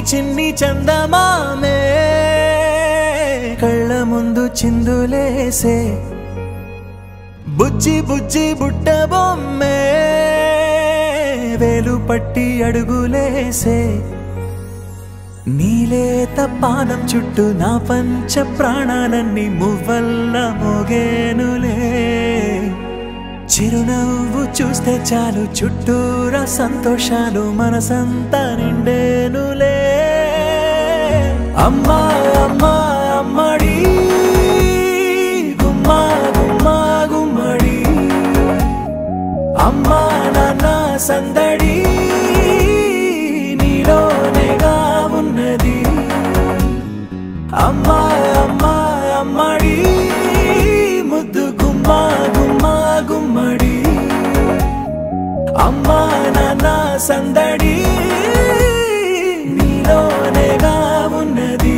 చిన్ని చందమామే కళ్ళ ముందు చిందులేసే బుజ్జి బుజ్జి బుట్ట బొమ్మే వేలు పట్టి అడుగులేసే నీలేత పానం చుట్టూ నా పంచ ప్రాణాలన్నీ మువ్వల్ల మోగేనులే చిరునవ్వు చూస్తే చాలు చుట్టూరా సంతోషాలు మనసంతా నిండేనులే అమ్మా అమ్మా అమ్మడి గుమ్మా గుమ్మా గుమ్మడి అమ్మా నాన్న సందడి నీలోనేగా ఉన్నది అమ్మా అమ్మా అమ్మడి ముద్దు గుమ్మా గుమ్మా గుమ్మడి అమ్మా నాన్న సందడి నీలోనేగా ఉన్నది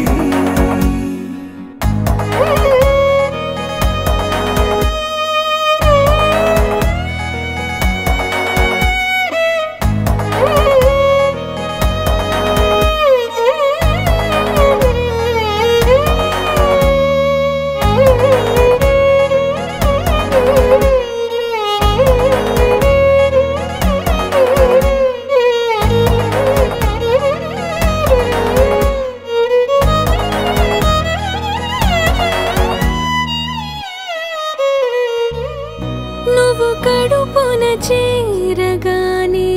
కడుపున చేరగానే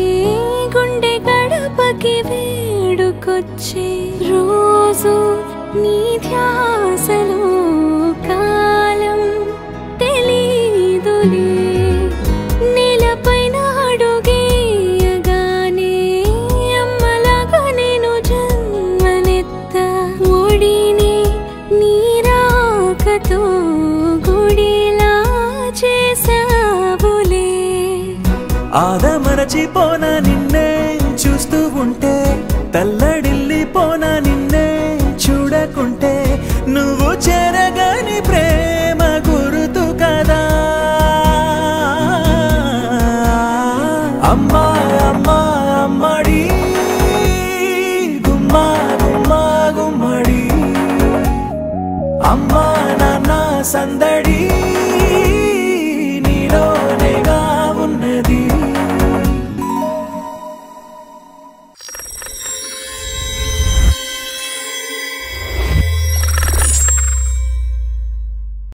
గుండె గడపకి వేడుకొచ్చే రోజు నీ ధ్యాసలో కాలం తెలీదులే నేలపైన అడుగేయగానే అమ్మలాగా నేను జన్మనెత్త ఒడిని నీ రాకతో గుడిలా చేసా ఆదమరచిపోనా నిన్నే చూస్తూ ఉంటే తల్లడిల్లిపోనా నిన్నే చూడకుంటే నువ్వు చెరగని ప్రేమ గుర్తు కదా అమ్మా అమ్మా అమ్మడి గుమ్మా గుమ్మా గుమ్మడి అమ్మా నాన్న సందడి